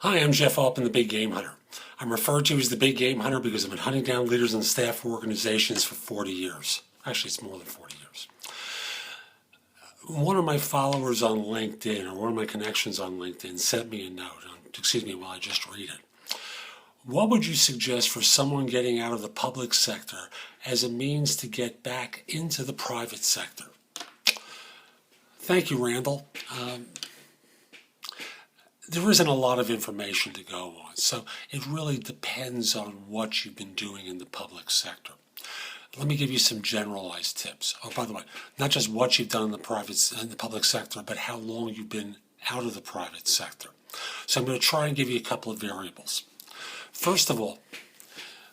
Hi, I'm Jeff Altman, the Big Game Hunter. I'm referred to as the Big Game Hunter because I've been hunting down leaders and staff for organizations for 40 years. Actually, it's more than 40 years. One of my followers on LinkedIn, or one of my connections on LinkedIn, sent me a note. While I just read it. What would you suggest for someone getting out of the public sector as a means to get back into the private sector? Thank you, Randall. There isn't a lot of information to go on, so it really depends on what you've been doing in the public sector. Let me give you some generalized tips. Oh, by the way, not just what you've done in the public sector, but how long you've been out of the private sector. So I'm going to try and give you a couple of variables. First of all,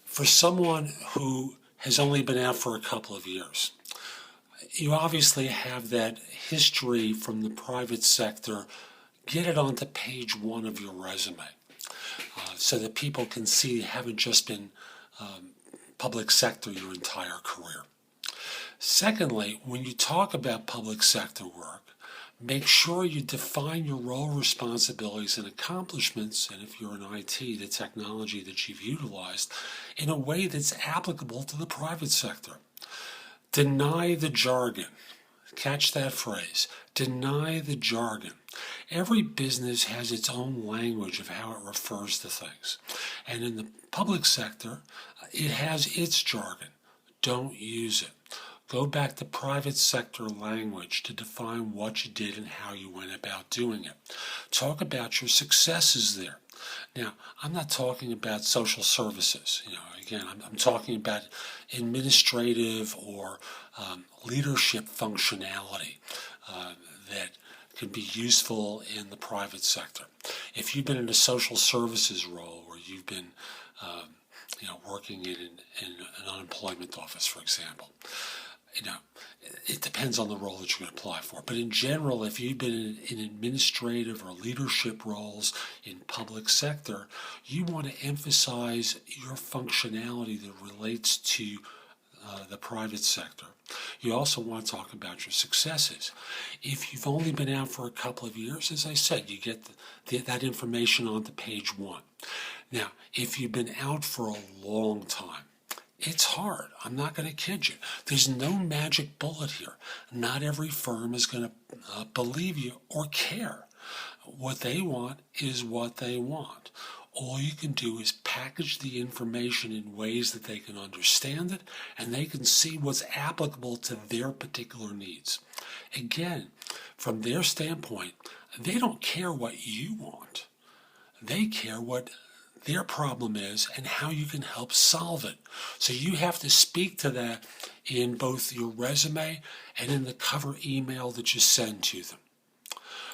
for someone who has only been out for a couple of years, you obviously have that history from the private sector. Get it onto page 1 of your resume so that people can see you haven't just been public sector your entire career. Secondly, when you talk about public sector work, make sure you define your role responsibilities and accomplishments, and if you're in IT, the technology that you've utilized, in a way that's applicable to the private sector. Deny the jargon. Catch that phrase. Deny the jargon. Every business has its own language of how it refers to things. And in the public sector, it has its jargon. Don't use it. Go back to private sector language to define what you did and how you went about doing it. Talk about your successes there. Now, I'm not talking about social services. Again, I'm talking about administrative or leadership functionality that can be useful in the private sector. If you've been in a social services role, or you've been working in an unemployment office, for example, it depends on the role that you're going to apply for. But in general, if you've been in administrative or leadership roles in public sector, you want to emphasize your functionality that relates to the private sector. You also want to talk about your successes. If you've only been out for a couple of years, as I said, you get that information onto page 1. Now, if you've been out for a long time, it's hard. I'm not going to kid you. There's no magic bullet here. Not every firm is going to believe you or care. What they want is what they want. All you can do is package the information in ways that they can understand it and they can see what's applicable to their particular needs. Again, from their standpoint, they don't care what you want. They care what their problem is and how you can help solve it. So you have to speak to that in both your resume and in the cover email that you send to them.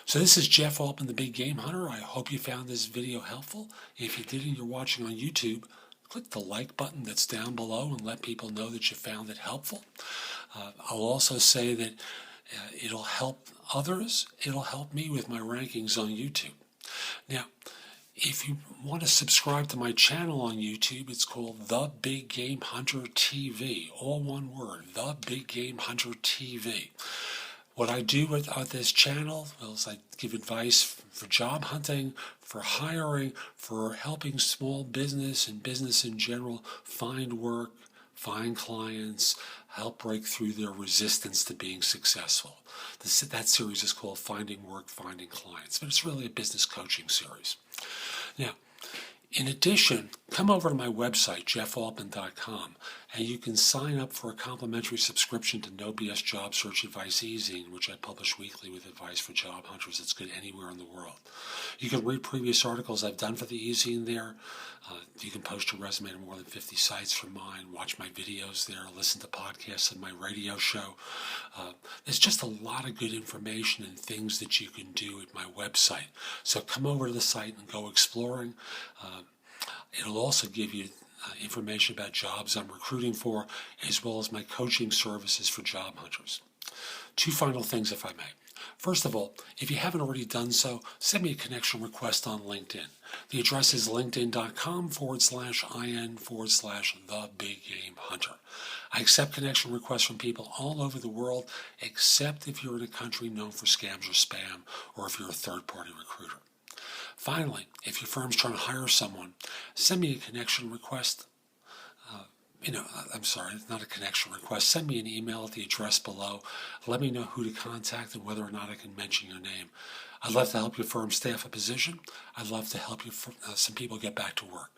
So this is Jeff Altman, the Big Game Hunter. I hope you found this video helpful. If you did and you're watching on YouTube, click the like button that's down below and let people know that you found it helpful. I'll also say that it'll help others. It'll help me with my rankings on YouTube. Now, if you want to subscribe to my channel on YouTube, it's called The Big Game Hunter TV. All one word, The Big Game Hunter TV. What I do at this channel is I give advice for job hunting, for hiring, for helping small business and business in general find work, find clients, help break through their resistance to being successful. That series is called Finding Work, Finding Clients, but it's really a business coaching series. Now, in addition, come over to my website, jeffaltman.com, and you can sign up for a complimentary subscription to No BS Job Search Advice Easy, in which I publish weekly with advice for job hunters that's good anywhere in the world. You can read previous articles I've done for the e-zine there. You can post your resume to more than 50 sites for mine, watch my videos there, listen to podcasts on my radio show. There's just a lot of good information and things that you can do at my website. So come over to the site and go exploring. It'll also give you information about jobs I'm recruiting for, as well as my coaching services for job hunters. 2 final things, if I may. First of all, if you haven't already done so, send me a connection request on LinkedIn. The address is linkedin.com/in/The Big Game Hunter. I accept connection requests from people all over the world, except if you're in a country known for scams or spam, or if you're a third-party recruiter. Finally, if your firm's trying to hire someone, send me a connection request. I'm sorry, it's not a connection request. Send me an email at the address below. Let me know who to contact and whether or not I can mention your name. I'd love to help your firm staff a position. I'd love to help you some people get back to work.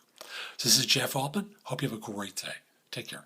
So this is Jeff Altman. Hope you have a great day. Take care.